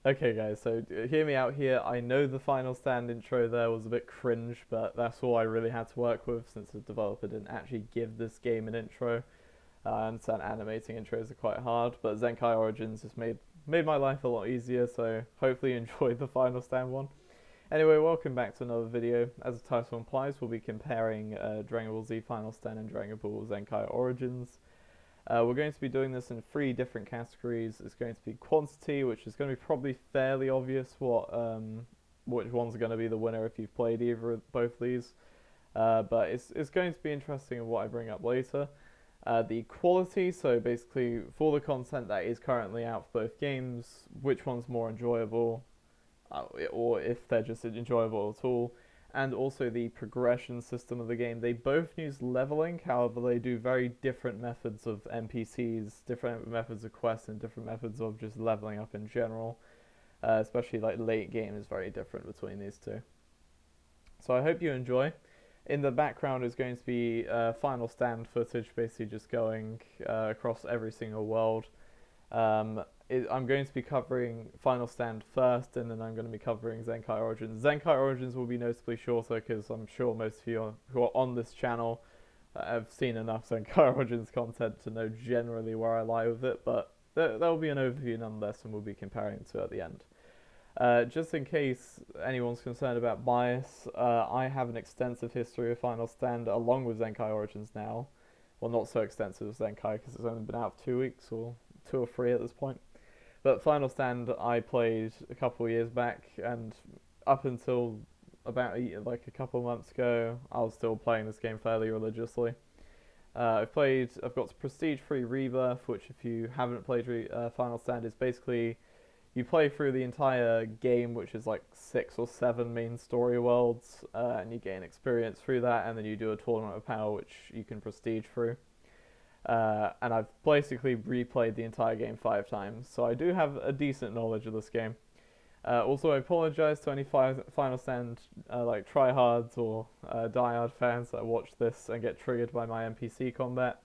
Okay guys, so hear me out here. I know the Final Stand intro there was a bit cringe, but that's all I really had to work with since the developer didn't actually give this game an intro. I understand animating intros are quite hard, but Zenkai Origins has made my life a lot easier, so hopefully you enjoyed the Final Stand one. Anyway, welcome back to another video. As the title implies, we'll be comparing Dragon Ball Z Final Stand and Dragon Ball Zenkai Origins. We're going to be doing this in 3 different categories. It's going to be quantity, which is going to be probably fairly obvious which ones are going to be the winner if you've played either of both these. But it's going to be interesting in what I bring up later. The quality, so basically for the content that is currently out for both games, which one's more enjoyable, or if they're just enjoyable at all. And also the progression system of the game. They both use leveling, however they do very different methods of NPCs, different methods of quests, and different methods of just leveling up in general. Especially like late game is very different between these two. So I hope you enjoy. In the background is going to be Final Stand footage, basically just going across every single world. I'm going to be covering Final Stand first, and then I'm going to be covering Zenkai Origins. Zenkai Origins will be noticeably shorter because I'm sure most of you who are on this channel have seen enough Zenkai Origins content to know generally where I lie with it, but there will be an overview nonetheless, and we'll be comparing the two at the end. Just in case anyone's concerned about bias, I have an extensive history of Final Stand along with Zenkai Origins now. Well, not so extensive as Zenkai because it's only been out for 2 weeks or 2 or 3 at this point. But Final Stand I played a couple of years back, and up until about a couple of months ago, I was still playing this game fairly religiously. I've got Prestige 3 Rebirth, which if you haven't played Final Stand, is basically you play through the entire game, which is like 6 or 7 main story worlds, and you gain experience through that, and then you do a Tournament of Power, which you can prestige through. And I've basically replayed the entire game 5 times, so I do have a decent knowledge of this game. Also, I apologise to any Final Stand tryhards or diehard fans that watch this and get triggered by my NPC combat.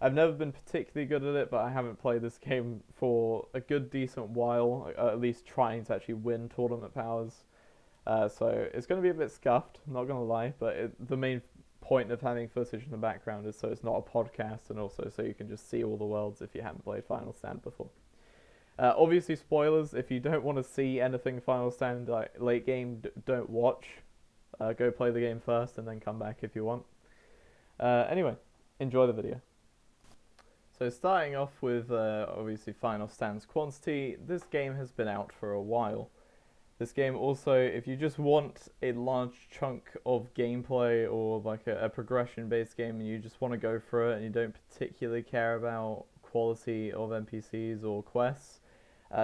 I've never been particularly good at it, but I haven't played this game for a good decent while, at least trying to actually win tournament powers. So it's going to be a bit scuffed, I'm not going to lie, but the main point of having footage in the background is so it's not a podcast, and also so you can just see all the worlds if you haven't played Final Stand before. Obviously spoilers, if you don't want to see anything Final Stand late game, don't watch. Go play the game first and then come back if you want. Anyway, enjoy the video. So starting off with obviously Final Stand's quantity, this game has been out for a while. This game also, if you just want a large chunk of gameplay or like a progression-based game and you just want to go through it and you don't particularly care about quality of NPCs or quests,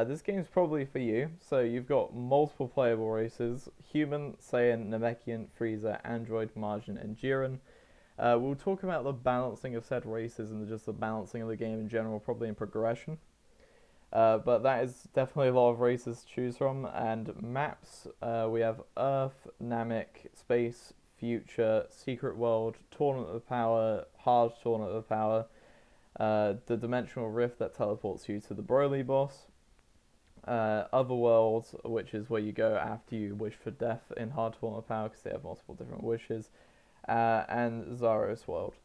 this game's probably for you. So you've got multiple playable races: Human, Saiyan, Namekian, Frieza, Android, Margin, and Jiren. We'll talk about the balancing of said races and just the balancing of the game in general, probably in progression. But that is definitely a lot of races to choose from. And maps, we have Earth, Namek, Space, Future, Secret World, Tournament of Power, Hard Tournament of Power, the Dimensional Rift that teleports you to the Broly boss, Otherworld, which is where you go after you wish for death in Hard Tournament of Power because they have multiple different wishes, and Zaros World.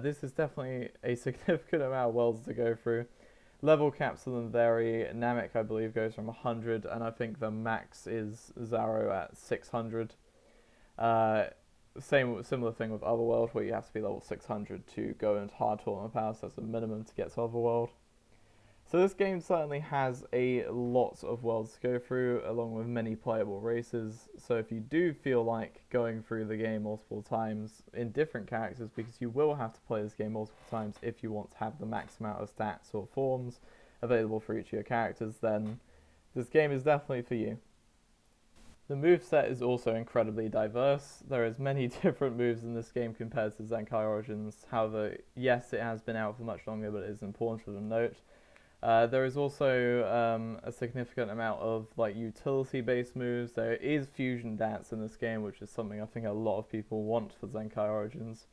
This is definitely a significant amount of worlds to go through. Level caps of them vary. Namek, I believe, goes from 100, and I think the max is Zaro at 600. Similar thing with Otherworld, where you have to be level 600 to go into Hard Tournament Power, so that's the minimum to get to Otherworld. So this game certainly has a lot of worlds to go through, along with many playable races. So if you do feel like going through the game multiple times in different characters, because you will have to play this game multiple times if you want to have the max amount of stats or forms available for each of your characters, then this game is definitely for you. The moveset is also incredibly diverse. There is many different moves in this game compared to Zenkai Origins. However, yes, it has been out for much longer, but it is important to note. There is also a significant amount of utility-based moves. There is fusion dance in this game, which is something I think a lot of people want for Zenkai Origins.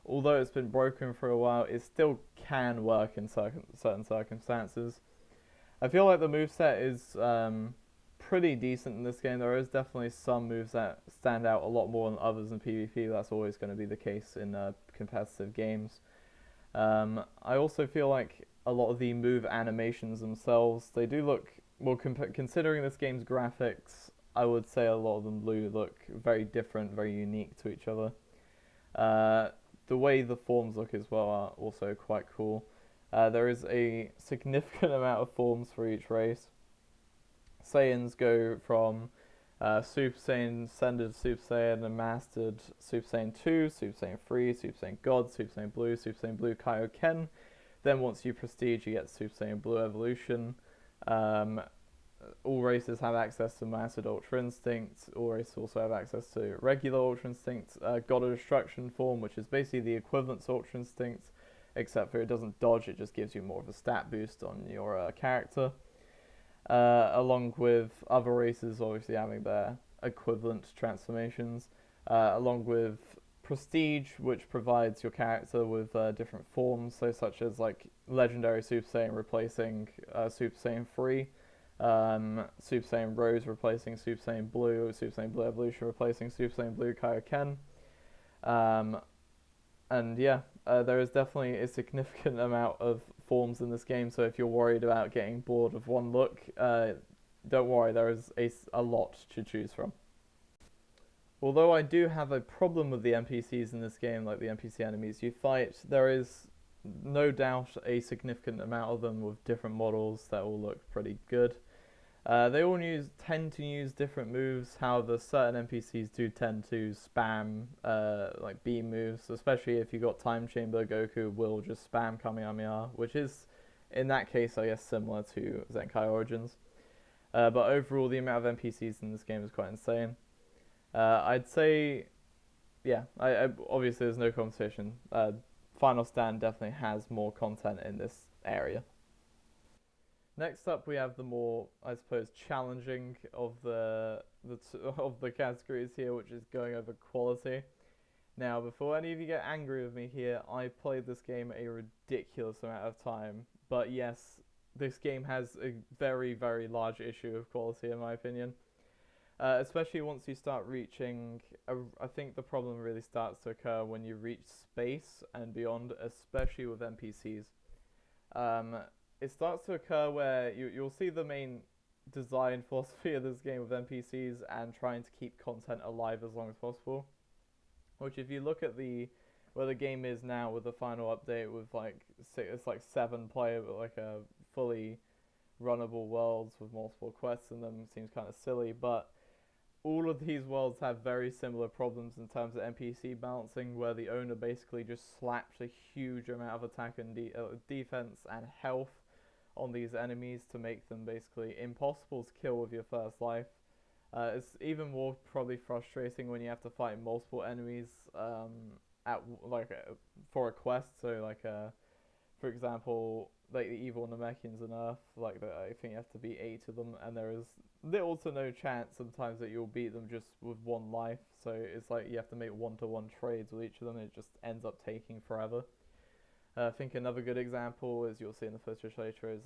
although it's been broken for a while, it still can work in certain circumstances. I feel like the moveset is pretty decent in this game. There is definitely some moves that stand out a lot more than others in PvP. That's always going to be the case in competitive games. I also feel like a lot of the move animations themselves, they do look, well, considering this game's graphics, I would say a lot of them do look very different, very unique to each other. The way the forms look as well are also quite cool. There is a significant amount of forms for each race. Saiyans go from Super Saiyan, Ascended Super Saiyan, and Mastered Super Saiyan 2, Super Saiyan 3, Super Saiyan God, Super Saiyan Blue Kaioken. Then once you prestige, you get Super Saiyan Blue Evolution. All races have access to Mastered Ultra Instinct. All races also have access to regular Ultra Instinct. God of Destruction form, which is basically the equivalent to Ultra Instinct, except for it doesn't dodge, it just gives you more of a stat boost on your character. Along with other races obviously having their equivalent transformations, along with Prestige, which provides your character with different forms, so such as like Legendary Super Saiyan replacing Super Saiyan 3, Super Saiyan Rose replacing Super Saiyan Blue, Super Saiyan Blue Evolution replacing Super Saiyan Blue Kaioken. And yeah, there is definitely a significant amount of forms in this game, so if you're worried about getting bored of one look, don't worry, there is a lot to choose from. Although I do have a problem with the NPCs in this game, like the NPC enemies you fight, there is no doubt a significant amount of them with different models that all look pretty good. They all tend to use different moves, however certain NPCs do tend to spam like beam moves, especially if you got Time Chamber. Goku will just spam Kamehameha, which is, in that case, I guess similar to Zenkai Origins. But overall, the amount of NPCs in this game is quite insane. I'd say, yeah, I obviously there's no competition. Final Stand definitely has more content in this area. Next up, we have the more, I suppose, challenging of the categories here, which is going over quality. Now, before any of you get angry with me here, I played this game a ridiculous amount of time. But yes, this game has a very, very large issue of quality, in my opinion. Especially once you start reaching, I think the problem really starts to occur when you reach space and beyond, especially with NPCs. It starts to occur where you'll see the main design philosophy of this game with NPCs and trying to keep content alive as long as possible. Which, if you look at where the game is now with the final update, with it's like 7 player, but like a fully runnable worlds with multiple quests in them, seems kind of silly. But all of these worlds have very similar problems in terms of NPC balancing, where the owner basically just slaps a huge amount of attack and defense and health on these enemies to make them basically impossible to kill with your first life. It's even more probably frustrating when you have to fight multiple enemies for a quest. So for example, like the evil Namekians on Earth, I think you have to beat 8 of them, and there is little to no chance sometimes that you'll beat them just with 1 life. So it's like you have to make 1-to-1 trades with each of them, and it just ends up taking forever. I think another good example, as you'll see in the footage later, is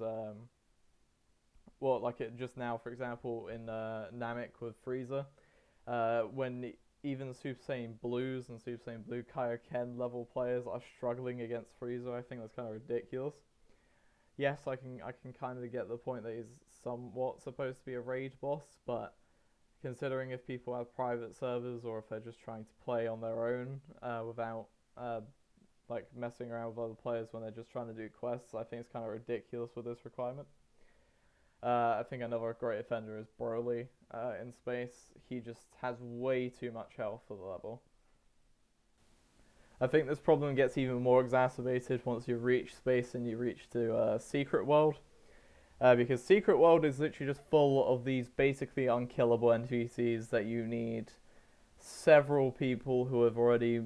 just now, for example, in Namek with Frieza, when even Super Saiyan Blues and Super Saiyan Blue Kaioken level players are struggling against Frieza. I think that's kind of ridiculous. Yes, I can kind of get the point that he's somewhat supposed to be a raid boss, but considering if people have private servers or if they're just trying to play on their own without messing around with other players when they're just trying to do quests, I think it's kind of ridiculous with this requirement. I think another great offender is Broly in space. He just has way too much health for the level. I think this problem gets even more exacerbated once you reach space and you reach to Secret World. Because Secret World is literally just full of these basically unkillable NPCs that you need several people who have already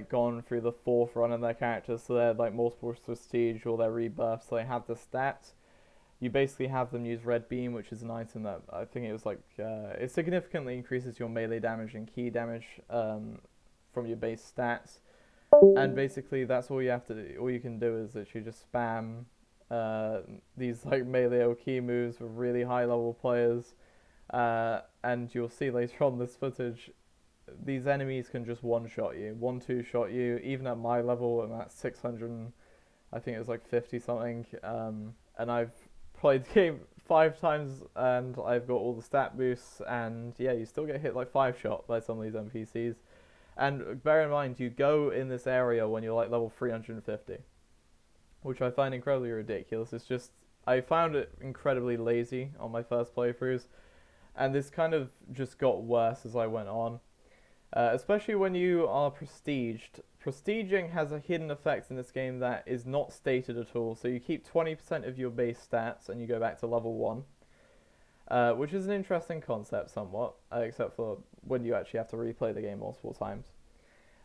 gone through the 4th run of their characters, so they're multiple prestige or their rebirths, so they have the stats. You basically have them use Red Beam, which is an item that I think it was it significantly increases your melee damage and key damage from your base stats. And basically that's all you have to do. All you can do is literally just spam these like melee or key moves with really high level players, and you'll see later on this footage, these enemies can just one-shot you, 1-2 shot you, even at my level. I'm at 600, I think it was like 50 something, and I've played the game 5 times, and I've got all the stat boosts, and yeah, you still get hit like 5-shot by some of these NPCs. And bear in mind, you go in this area when you're like level 350, which I find incredibly ridiculous. It's just, I found it incredibly lazy on my first playthroughs, and this kind of just got worse as I went on. Especially when you are prestiged. Prestiging has a hidden effect in this game that is not stated at all. So you keep 20% of your base stats and you go back to level 1. Which is an interesting concept somewhat, except for when you actually have to replay the game multiple times.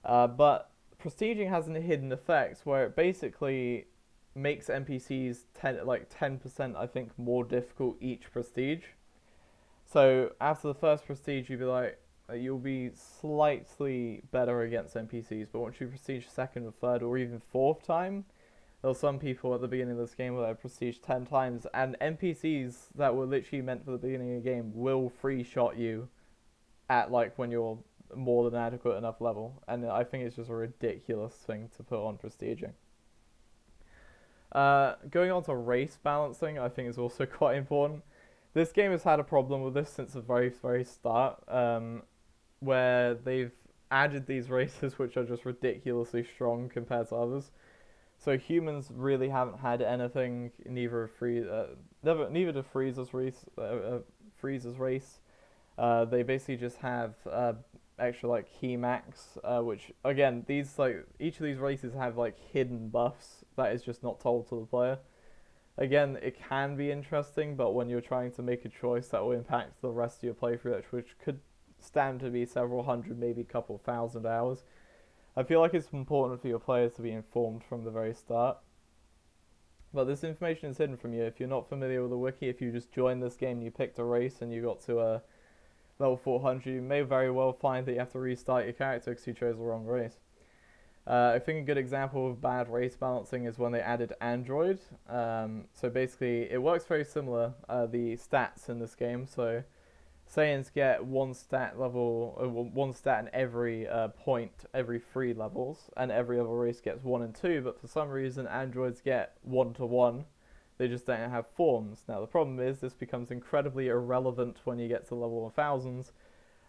But prestiging has a hidden effect where it basically makes NPCs 10% I think more difficult each prestige. So after the first prestige you'll be like, you'll be slightly better against NPCs, but once you prestige second or third or even fourth time, there were some people at the beginning of this game where they prestige 10 times, and NPCs that were literally meant for the beginning of the game will free shot you at like when you're more than adequate enough level, and I think it's just a ridiculous thing to put on prestiging. Going on to race balancing, I think is also quite important. This game has had a problem with this since the very, very start, where they've added these races which are just ridiculously strong compared to others. So humans really haven't had anything. Neither did Frieza's race. They basically just have extra like key max, which again, these like each of these races have like hidden buffs that is just not told to the player. Again, it can be interesting, but when you're trying to make a choice that will impact the rest of your playthrough, which could stand to be several hundred, maybe a couple thousand hours, I feel like it's important for your players to be informed from the very start. But this information is hidden from you. If you're not familiar with the wiki, if you just joined this game, you picked a race and you got to level 400, you may very well find that you have to restart your character because you chose the wrong race. I think a good example of bad race balancing is when they added Android. So basically, it works very similar, the stats in this game. So Saiyans get one stat in every point, every 3 levels, and every other race gets 1 and 2, but for some reason androids get 1-to-1. They just don't have forms. Now the problem is this becomes incredibly irrelevant when you get to level 1000s,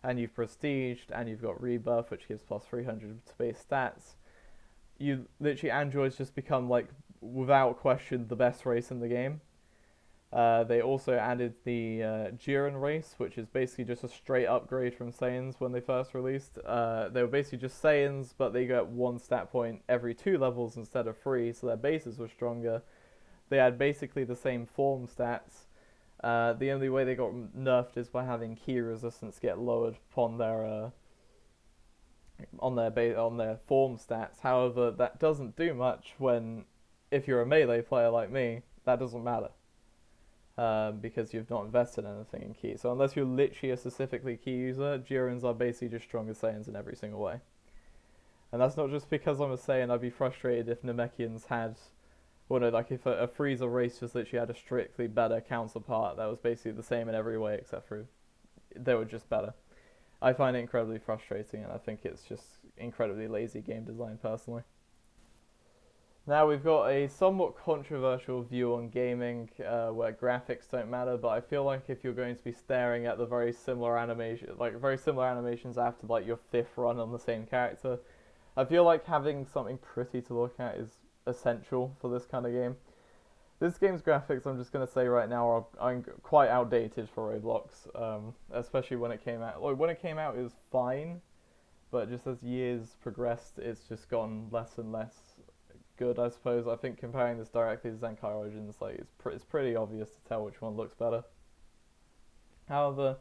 and you've prestiged, and you've got rebirth, which gives plus 300 to base stats. Androids just become, like, without question, the best race in the game. They also added the Jiren race, which is basically just a straight upgrade from Saiyans when they first released. They were basically just Saiyans, but they got 1 stat point every 2 levels instead of 3, so their bases were stronger. They had basically the same form stats. The only way they got nerfed is by having key resistance get lowered upon their on their form stats. However, that doesn't do much when, if you're a melee player like me, that doesn't matter. Because you've not invested anything in key. So unless you're literally a specifically key user, Jirens are basically just stronger Saiyans in every single way. And that's not just because I'm a Saiyan. I'd be frustrated if Namekians had, if a Frieza race just literally had a strictly better counterpart that was basically the same in every way except for they were just better. I find it incredibly frustrating, and I think it's just incredibly lazy game design personally. Now we've got a somewhat controversial view on gaming, where graphics don't matter, but I feel like if you're going to be staring at the very similar animations after like your 5th run on the same character, I feel like having something pretty to look at is essential for this kind of game. This game's graphics, I'm just going to say right now, are quite outdated for Roblox, especially when it came out. Like, when it came out, it was fine, but just as years progressed, it's just gotten less and less good, I suppose. I think comparing this directly to Zenkai Origins, like, it's pretty obvious to tell which one looks better. However,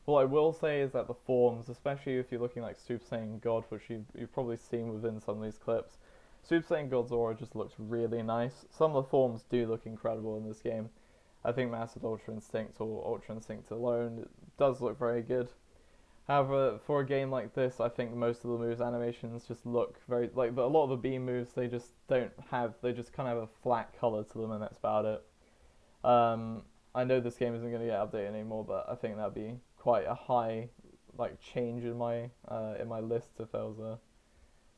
what I will say is that the forms, especially if you're looking like Super Saiyan God, which you've probably seen within some of these clips, Super Saiyan God's aura just looks really nice. Some of the forms do look incredible in this game. I think Mastered Ultra Instinct or Ultra Instinct alone does look very good. However, for a game like this, I think most of the moves animations just look very like a lot of the beam moves. They just don't have. They just kind of have a flat color to them, and that's about it. I know this game isn't going to get updated anymore, but I think that'd be quite a high like change in my list if there was a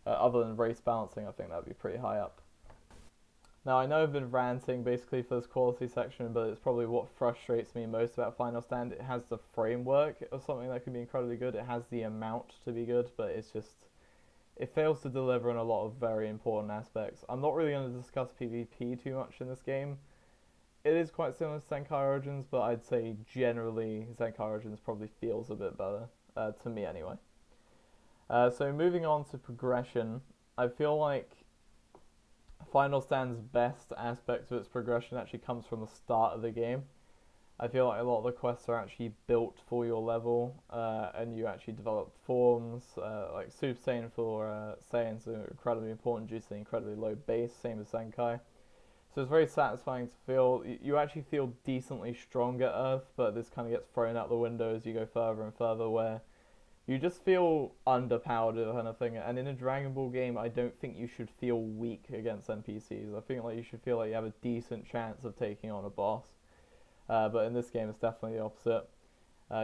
other than race balancing. I think that'd be pretty high up. Now, I know I've been ranting basically for this quality section, but it's probably what frustrates me most about Final Stand. It has the framework of something that can be incredibly good. It has the amount to be good, but it's just, it fails to deliver on a lot of very important aspects. I'm not really going to discuss PvP too much in this game. It is quite similar to Zenkai Origins, but I'd say generally Zenkai Origins probably feels a bit better, to me anyway. So moving on to progression, I feel like Final Stand's best aspect of its progression actually comes from the start of the game. I feel like a lot of the quests are actually built for your level, and you actually develop forms, like Super Saiyan for Saiyans are incredibly important due to the incredibly low base, same as Zenkai. So it's very satisfying to feel, you actually feel decently strong at Earth, but this kind of gets thrown out the window as you go further and further, where you just feel underpowered kind of thing. And in a Dragon Ball game, I don't think you should feel weak against NPCs. I think like you should feel like you have a decent chance of taking on a boss. But in this game, it's definitely the opposite.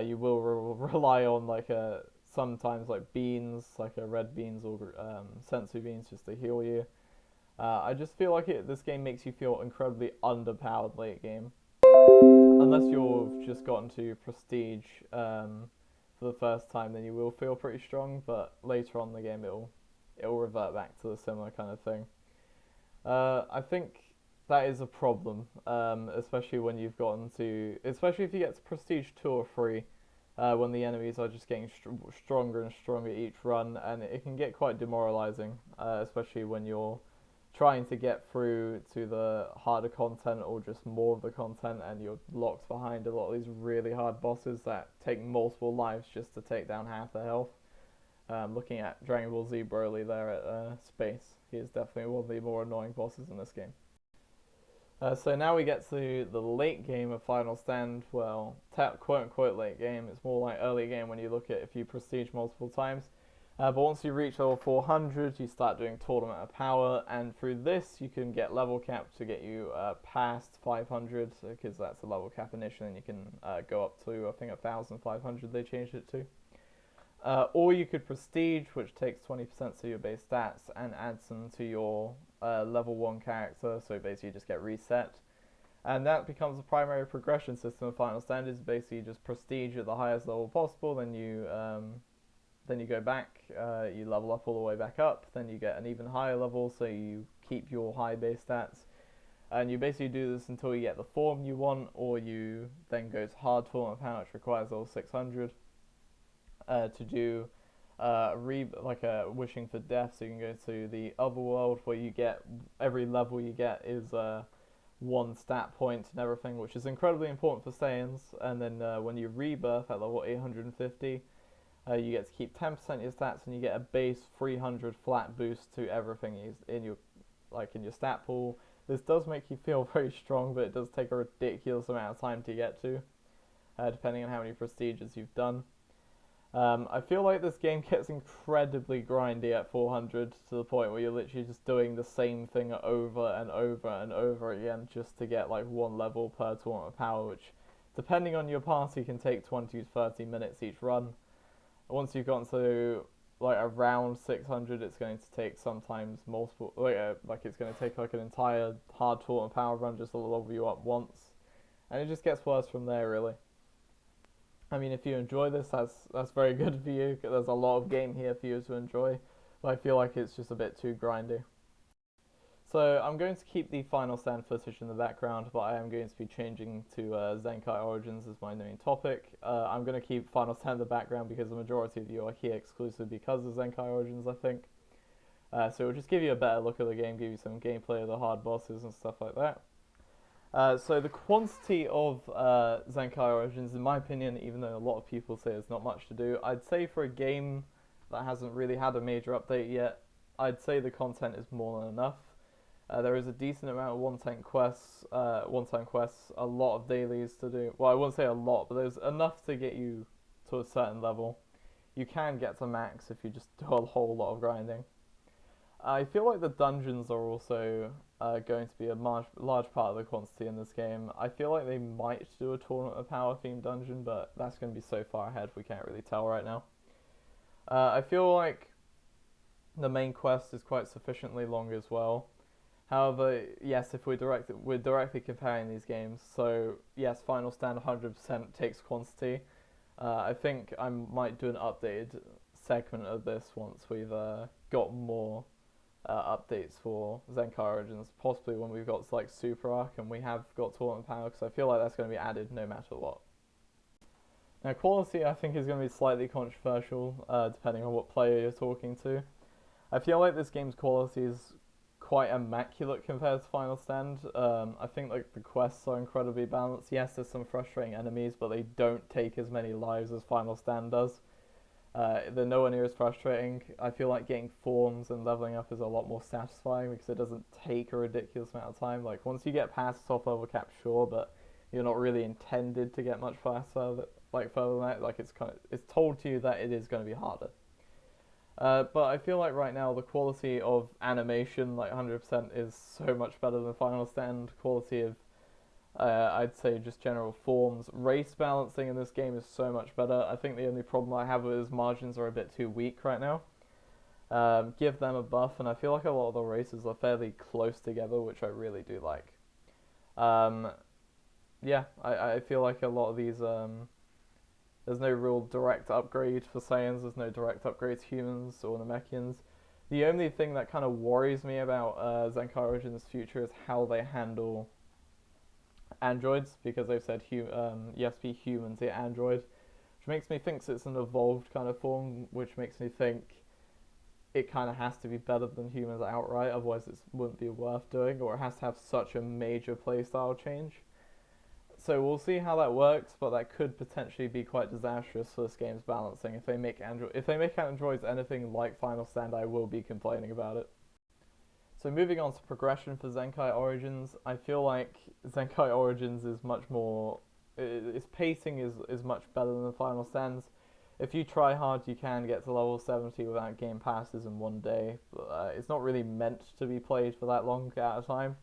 You will rely on like sometimes like beans, like red beans or sensu beans, just to heal you. I just feel like this game makes you feel incredibly underpowered late game, unless you've just gotten to prestige for the first time, then you will feel pretty strong. But later on in the game, it'll revert back to the similar kind of thing. I think that is a problem, especially when you've gotten to, especially if you get to prestige 2 or 3, when the enemies are just getting stronger and stronger each run, and it can get quite demoralizing, especially when you're trying to get through to the harder content or just more of the content, and you're locked behind a lot of these really hard bosses that take multiple lives just to take down half their health. Looking at Dragon Ball Z Broly there at Space, he is definitely one of the more annoying bosses in this game. So now we get to the late game of Final Stand. Well, quote unquote late game. It's more like early game when you look at if you prestige multiple times. But once you reach level 400, you start doing Tournament of Power, and through this you can get level cap to get you past 500, because that's a level cap initially, and you can go up to, I think, 1,500 they changed it to. Or you could prestige, which takes 20% of your base stats and adds them to your level 1 character, so basically you just get reset. And that becomes the primary progression system of Final Stand, is basically just prestige at the highest level possible, then you go back, you level up all the way back up, then you get an even higher level, so you keep your high base stats. And you basically do this until you get the form you want, or you then go to hard Tournament of Power, which requires level 600 to do like a wishing for death, so you can go to the other world where you get, every level you get is one stat point and everything, which is incredibly important for Saiyans. And then when you rebirth at level 850, you get to keep 10% of your stats, and you get a base 300 flat boost to everything in your stat pool. This does make you feel very strong, but it does take a ridiculous amount of time to get to, depending on how many prestiges you've done. I feel like this game gets incredibly grindy at 400, to the point where you're literally just doing the same thing over and over and over again just to get like one level per Tournament of Power, which, depending on your party, can take 20 to 30 minutes each run. Once you've gotten to like around 600, it's going to take sometimes multiple, like it's going to take like an entire hard Tournament of Power run just to level you up once, and it just gets worse from there, really. I mean, if you enjoy this, that's very good for you. There's a lot of game here for you to enjoy, but I feel like it's just a bit too grindy. So I'm going to keep the Final Stand footage in the background, but I am going to be changing to Zenkai Origins as my main topic. I'm going to keep Final Stand in the background because the majority of you are here exclusively because of Zenkai Origins, I think. So it'll just give you a better look at the game, give you some gameplay of the hard bosses and stuff like that. So the quantity of Zenkai Origins, in my opinion, even though a lot of people say there's not much to do, I'd say for a game that hasn't really had a major update yet, I'd say the content is more than enough. There is a decent amount of one-time quests, a lot of dailies to do. Well, I won't say a lot, but there's enough to get you to a certain level. you can get to max if you just do a whole lot of grinding. I feel like the dungeons are also going to be a large part of the quantity in this game. I feel like they might do a Tournament of Power themed dungeon, but that's going to be so far ahead we can't really tell right now. I feel like the main quest is quite sufficiently long as well. However, yes, if we're directly comparing these games, so yes, Final Stand 100% takes quantity. I think I might do an updated segment of this once we've got more updates for Zenkai Origins, possibly when we've got like Super Arc and we have got Tournament Power, because I feel like that's going to be added no matter what. Now, quality I think is going to be slightly controversial, depending on what player you're talking to. I feel like this game's quality is quite immaculate compared to Final Stand. I think like the quests are incredibly balanced. Yes, there's some frustrating enemies, but they don't take as many lives as Final Stand does. They're nowhere near as frustrating. I feel like getting forms and leveling up is a lot more satisfying because it doesn't take a ridiculous amount of time. Like once you get past top level cap, sure, but you're not really intended to get much faster. Further than that, like it's told to you that it is going to be harder. But I feel like right now the quality of animation, like 100%, is so much better than Final Stand. Quality of, I'd say, just general forms. Race balancing in this game is so much better. I think the only problem I have with is margins are a bit too weak right now. Give them a buff, and I feel like a lot of the races are fairly close together, which I really do like. Yeah, I feel like a lot of these... There's no real direct upgrade for Saiyans, there's no direct upgrade to humans or Namekians. The only thing that kind of worries me about Zenkai Origins' future is how they handle androids, because they've said you have to be human to get android, which makes me think it's an evolved kind of form, which makes me think it kind of has to be better than humans outright, otherwise it wouldn't be worth doing, or it has to have such a major playstyle change. So we'll see how that works, but that could potentially be quite disastrous for this game's balancing. If they make androids anything like Final Stand, I will be complaining about it. So moving on to progression for Zenkai Origins, I feel like Zenkai Origins is much more... its pacing is much better than the Final Stands. If you try hard, you can get to level 70 without game passes in one day. But, it's not really meant to be played for that long at a time.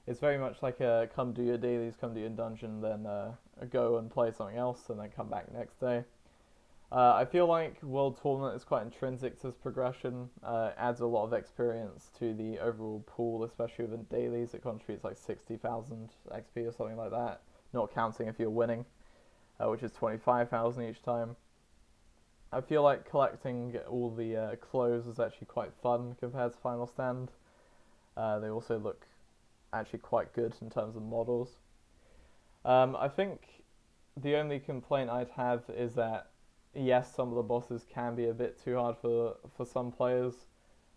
It's very much like a come do your dailies, come do your dungeon, then go and play something else, and then come back next day. I feel like World Tournament is quite intrinsic to this progression, adds a lot of experience to the overall pool, especially within dailies. It contributes like 60,000 XP or something like that, not counting if you're winning, which is 25,000 each time. I feel like collecting all the clothes is actually quite fun compared to Final Stand. They also look actually quite good in terms of models. I think the only complaint I'd have is that yes, some of the bosses can be a bit too hard for some players.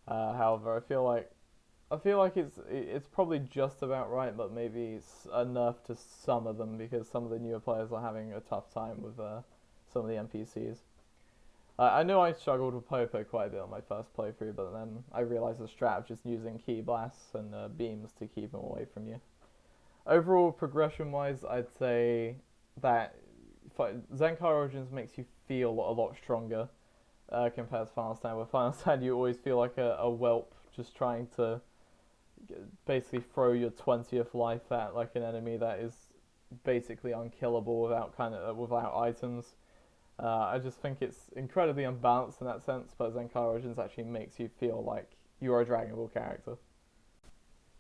However, I feel like it's probably just about right, but maybe it's a nerf to some of them because some of the newer players are having a tough time with some of the NPCs. I know I struggled with Popo quite a bit on my first playthrough, but then I realised the strat of just using key blasts and beams to keep him away from you. Overall, progression-wise, I'd say that Zenkai Origins makes you feel a lot stronger compared to Final Stand. With Final Stand, you always feel like a whelp just trying to basically throw your 20th life at like an enemy that is basically unkillable without items. I just think it's incredibly unbalanced in that sense, but Zenkai Origins actually makes you feel like you're a Dragon Ball character.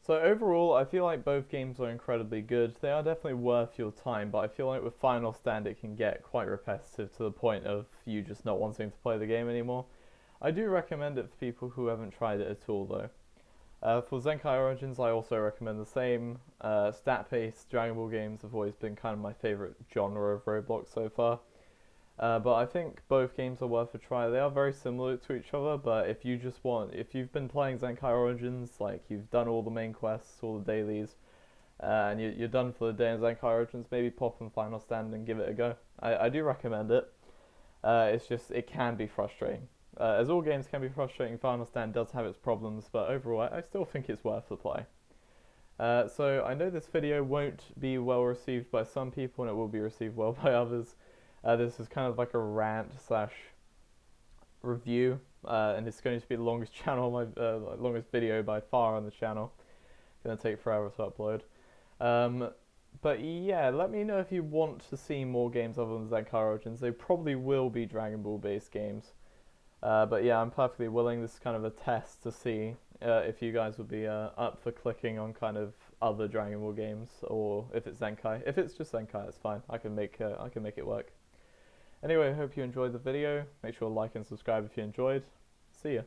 So overall, I feel like both games are incredibly good. They are definitely worth your time, but I feel like with Final Stand it can get quite repetitive to the point of you just not wanting to play the game anymore. I do recommend it for people who haven't tried it at all though. For Zenkai Origins, I also recommend the same. Stat-based Dragon Ball games have always been kind of my favourite genre of Roblox so far. But I think both games are worth a try. They are very similar to each other, but if you've been playing Zenkai Origins, like you've done all the main quests, all the dailies, and you're done for the day in Zenkai Origins, maybe pop in Final Stand and give it a go. I do recommend it. It's just, it can be frustrating. As all games can be frustrating, Final Stand does have its problems, but overall I still think it's worth the play. So I know this video won't be well received by some people and it will be received well by others. This is kind of like a rant slash review, and it's going to be the longest channel, longest video by far on the channel. It's going to take forever to upload. But yeah, let me know if you want to see more games other than Zenkai Origins. They probably will be Dragon Ball based games. But yeah, I'm perfectly willing. This is kind of a test to see if you guys would be up for clicking on kind of other Dragon Ball games, or if it's Zenkai. If it's just Zenkai, it's fine. I can make it work. Anyway, I hope you enjoyed the video. Make sure to like and subscribe if you enjoyed. See ya.